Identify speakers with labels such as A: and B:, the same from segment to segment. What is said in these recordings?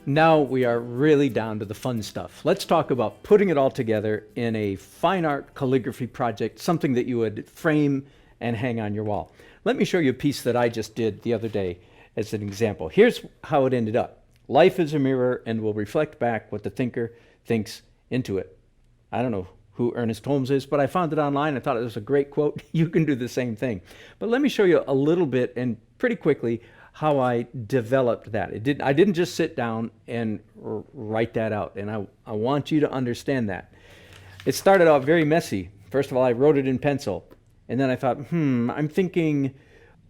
A: Now we are really down to the fun stuff. Let's talk about putting it all together in a fine art calligraphy project, something that you would frame and hang on your wall. Let me show you a piece that I just did the other day as an example. Here's how it ended up. Life is a mirror and will reflect back what the thinker thinks into it. I don't know who Ernest Holmes is, but I found it online. I thought it was a great quote. You can do the same thing. But let me show you a little bit and pretty quickly how I developed that. I didn't just sit down and write that out, and I want you to understand that. It started out very messy. First of all, I wrote it in pencil, and then I thought, I'm thinking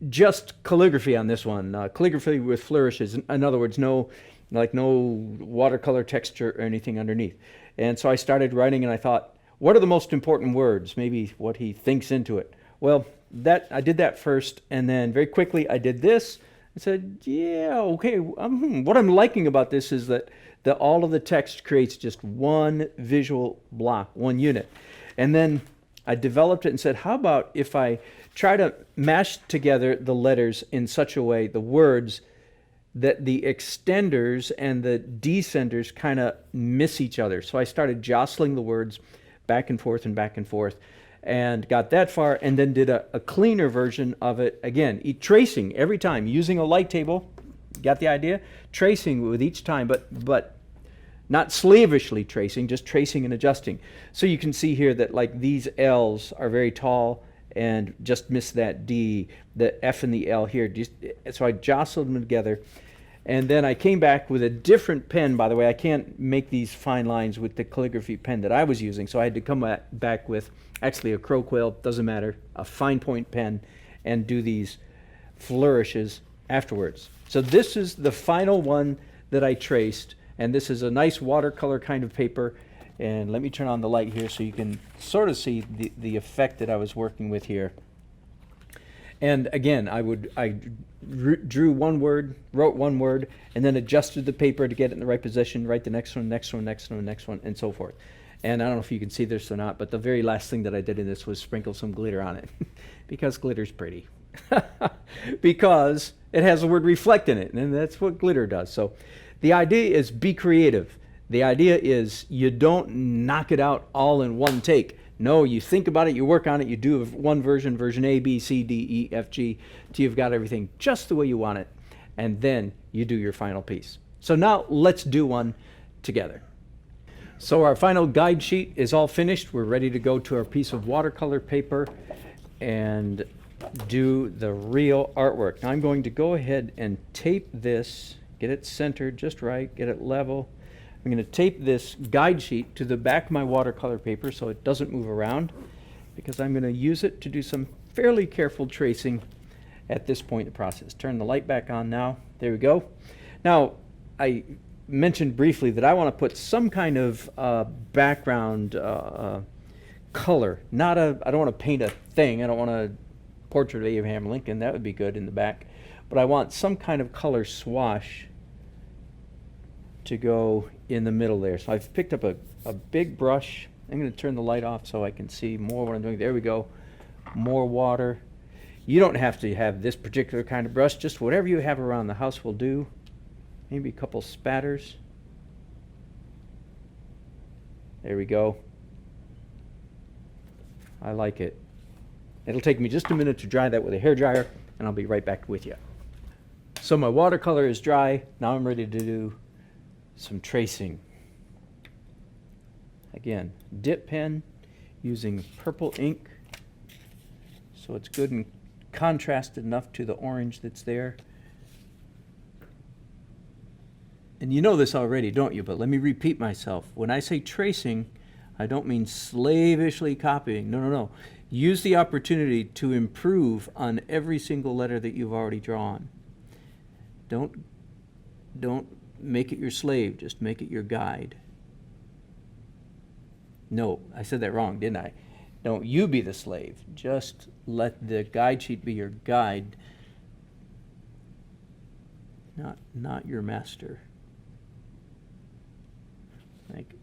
A: just calligraphy on this one. Calligraphy with flourishes. In other words, no watercolor texture or anything underneath. And so I started writing, and I thought, what are the most important words? Maybe what he thinks into it. Well, I did that first, and then very quickly I did this. I said, yeah, okay. What I'm liking about this is that all of the text creates just one visual block, one unit. And then I developed it and said, how about if I try to mash together the letters in such a way, the words, that the extenders and the descenders kind of miss each other. So I started jostling the words back and forth and got that far, and then did a cleaner version of it again, tracing every time using a light table. Got the idea? Tracing with each time, but not slavishly tracing, just tracing and adjusting. So you can see here that like these L's are very tall and just miss that D, the F and the L here. So I jostled them together. And then I came back with a different pen. By the way, I can't make these fine lines with the calligraphy pen that I was using, so I had to come back with actually a crow quill, doesn't matter, a fine point pen, and do these flourishes afterwards. So this is the final one that I traced, and this is a nice watercolor kind of paper. And let me turn on the light here so you can sort of see the effect that I was working with here. And again, I drew one word, wrote one word, and then adjusted the paper to get it in the right position, write the next one, next one, next one, next one, and so forth. And I don't know if you can see this or not, but the very last thing that I did in this was sprinkle some glitter on it because glitter's pretty. Because it has the word reflect in it, and that's what glitter does. So the idea is be creative. The idea is you don't knock it out all in one take. No, you think about it, you work on it, you do one version A, B, C, D, E, F, G, till you've got everything just the way you want it, and then you do your final piece. So now let's do one together. So our final guide sheet is all finished. We're ready to go to our piece of watercolor paper and do the real artwork. Now I'm going to go ahead and tape this, get it centered just right, get it level. I'm going to tape this guide sheet to the back of my watercolor paper so it doesn't move around, because I'm going to use it to do some fairly careful tracing at this point in the process. Turn the light back on now. There we go. Now, I mentioned briefly that I want to put some kind of background color. I don't want to paint a thing. I don't want a portrait of Abraham Lincoln. That would be good in the back. But I want some kind of color swash to go in the middle there. So I've picked up a big brush. I'm going to turn the light off so I can see more what I'm doing. There we go. More water. You don't have to have this particular kind of brush. Just whatever you have around the house will do. Maybe a couple spatters. There we go. I like it. It'll take me just a minute to dry that with a hairdryer, and I'll be right back with you. So my watercolor is dry. Now I'm ready to do some tracing. Again, dip pen using purple ink so it's good and contrasted enough to the orange that's there. And you know this already, don't you? But let me repeat myself. When I say tracing, I don't mean slavishly copying. No. Use the opportunity to improve on every single letter that you've already drawn. Don't make it your slave, just make it your guide. No, I said that wrong, didn't I? Don't you be the slave. Just let the guide sheet be your guide, not your master. Like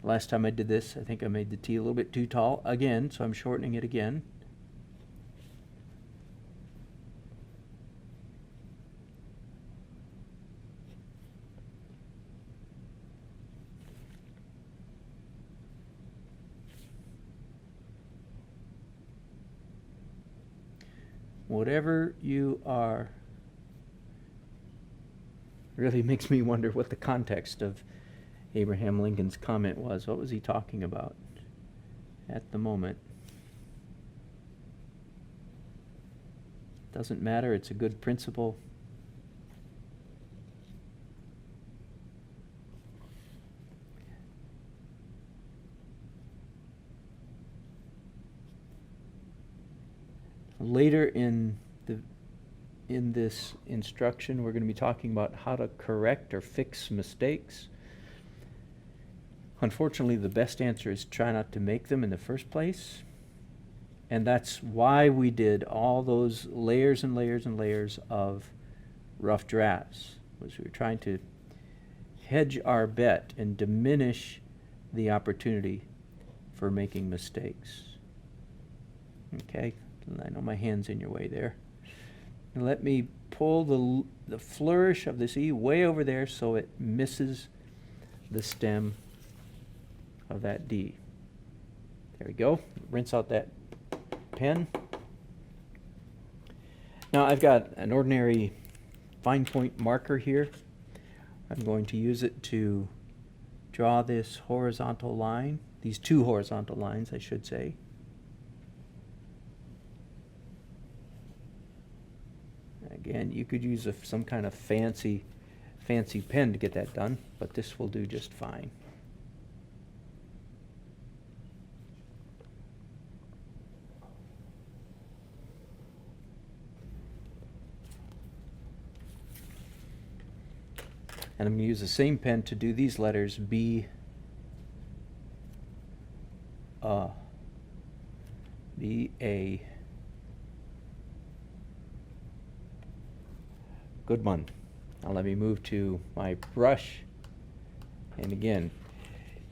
A: last time I did this, I think I made the T a little bit too tall again, so I'm shortening it again. whatever you are, really makes me wonder what the context of Abraham Lincoln's comment was. What was he talking about at the moment? Doesn't matter, it's a good principle. Later in this instruction, we're going to be talking about how to correct or fix mistakes. Unfortunately, the best answer is try not to make them in the first place. And that's why we did all those layers and layers and layers of rough drafts, was we were trying to hedge our bet and diminish the opportunity for making mistakes. Okay, I know my hand's in your way there. And let me pull the flourish of this E way over there so it misses the stem of that D. There we go. Rinse out that pen. Now I've got an ordinary fine point marker here. I'm going to use it to draw this horizontal line, these two horizontal lines, I should say. Again, you could use some kind of fancy pen to get that done, but this will do just fine. And I'm going to use the same pen to do these letters B, A. Good one. Now let me move to my brush. And again,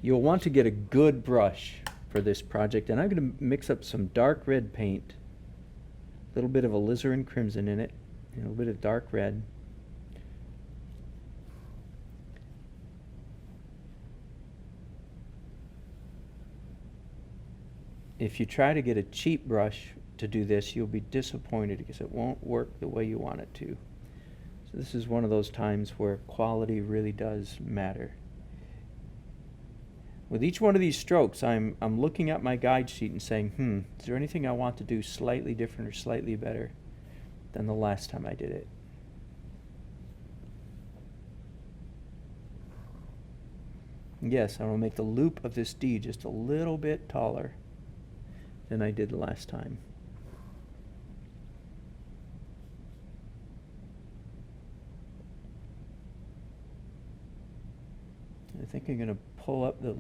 A: you'll want to get a good brush for this project. And I'm going to mix up some dark red paint, a little bit of alizarin crimson in it, and a little bit of dark red. If you try to get a cheap brush to do this, you'll be disappointed because it won't work the way you want it to. So this is one of those times where quality really does matter. With each one of these strokes, I'm looking at my guide sheet and saying, is there anything I want to do slightly different or slightly better than the last time I did it? Yes, I will make the loop of this D just a little bit taller than I did the last time. I think I'm going to pull up the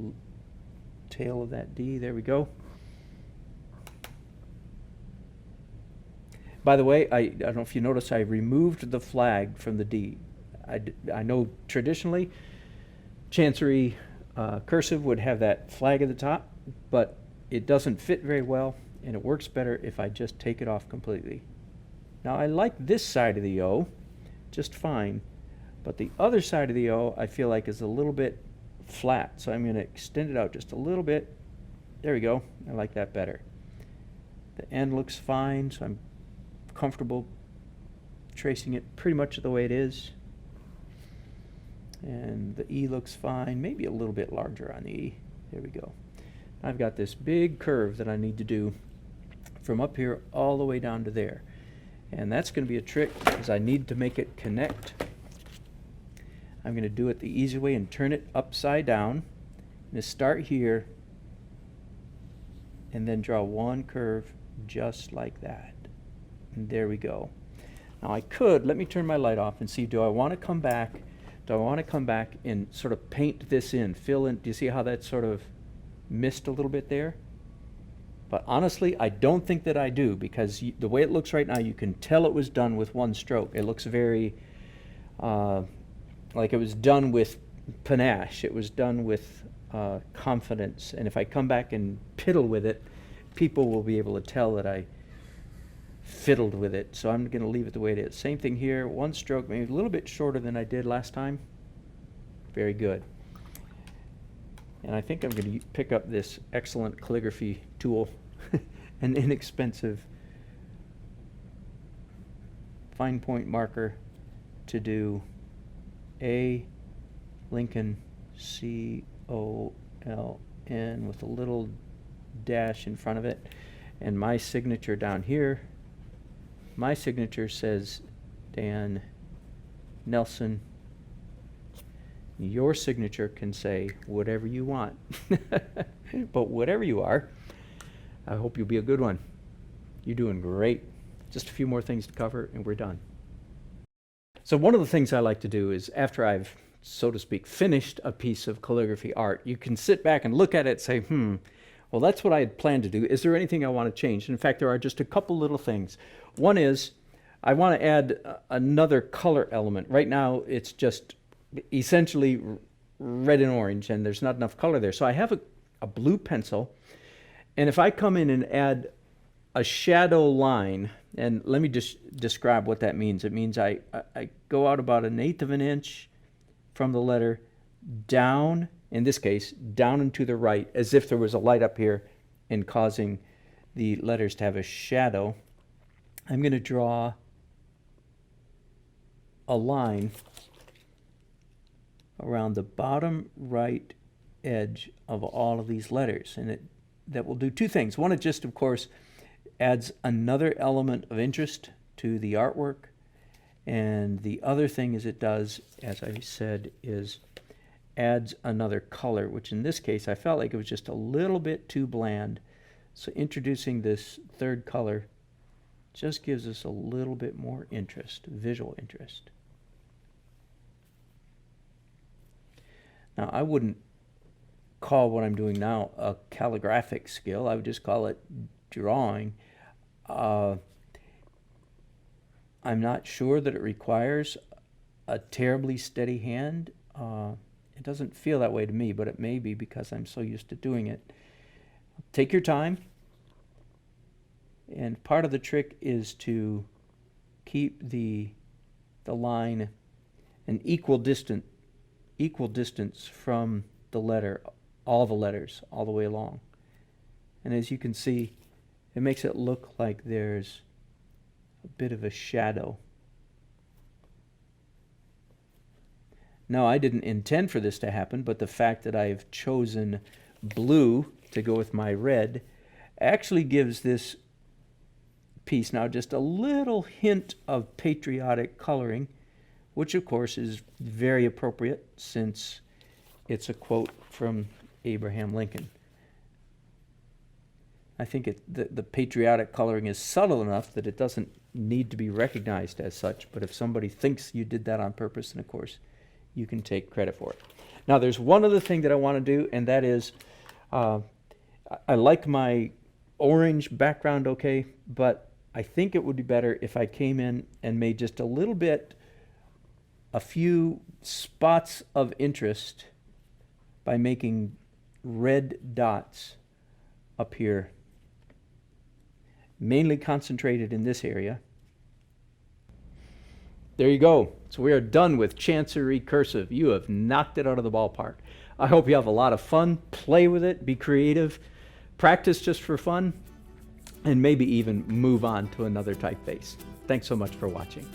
A: tail of that D. There we go. By the way, I don't know if you notice, I removed the flag from the D. I know traditionally Chancery cursive would have that flag at the top, but it doesn't fit very well, and it works better if I just take it off completely. Now I like this side of the O just fine, but the other side of the O I feel like is a little bit flat, so I'm going to extend it out just a little bit. There we go. I like that better. The end looks fine, so I'm comfortable tracing it pretty much the way it is. And the E looks fine, maybe a little bit larger on the E. There we go. I've got this big curve that I need to do from up here all the way down to there. And that's going to be a trick because I need to make it connect. I'm going to do it the easy way and turn it upside down. I'm going to start here and then draw one curve just like that. And there we go. Now I could, let me turn my light off and see, do I want to come back? Do I want to come back and sort of paint this in, fill in? Do you see how that sort of missed a little bit there? But honestly, I don't think that I do, because the way it looks right now, you can tell it was done with one stroke. It looks very like it was done with panache. It was done with confidence. And if I come back and piddle with it, people will be able to tell that I fiddled with it. So I'm going to leave it the way it is. Same thing here, one stroke, maybe a little bit shorter than I did last time. Very good. And I think I'm going to pick up this excellent calligraphy tool, an inexpensive fine point marker to do A. Lincoln, C-O-L-N, with a little dash in front of it. And my signature down here, my signature says Dan Nelson. Your signature can say whatever you want. But whatever you are, I hope you'll be a good one. You're doing great. Just a few more things to cover and we're done. So one of the things I like to do is, after I've, so to speak, finished a piece of calligraphy art, you can sit back and look at it and say, well, that's what I had planned to do. Is there anything I want to change? In fact, there are just a couple little things. One is I want to add another color element. Right now, it's just essentially red and orange, and there's not enough color there. So I have a blue pencil, and if I come in and add a shadow line, and let me just describe what that means. It means I go out about 1/8 of an inch from the letter down, in this case, down and to the right, as if there was a light up here and causing the letters to have a shadow. I'm going to draw a line around the bottom right edge of all of these letters, and that will do two things. One, it just, of course, adds another element of interest to the artwork, and the other thing is it does, as I said, is adds another color, which in this case I felt like it was just a little bit too bland. So introducing this third color just gives us a little bit more interest, visual interest. Now, I wouldn't call what I'm doing now a calligraphic skill. I would just call it drawing. I'm not sure that it requires a terribly steady hand. It doesn't feel that way to me, but it may be because I'm so used to doing it. Take your time. And part of the trick is to keep the line an equal distance from the letter, all the letters, all the way along. And as you can see, it makes it look like there's a bit of a shadow. Now, I didn't intend for this to happen, but the fact that I've chosen blue to go with my red actually gives this piece now just a little hint of patriotic coloring, which of course is very appropriate since it's a quote from Abraham Lincoln. I think the patriotic coloring is subtle enough that it doesn't need to be recognized as such, but if somebody thinks you did that on purpose, then of course you can take credit for it. Now, there's one other thing that I want to do, and that is I like my orange background okay, but I think it would be better if I came in and made just a few spots of interest by making red dots up here, mainly concentrated in this area. There you go. So we are done with Chancery cursive. You have knocked it out of the ballpark. I hope you have a lot of fun. Play with it. Be creative. Practice just for fun. And maybe even move on to another typeface. Thanks so much for watching.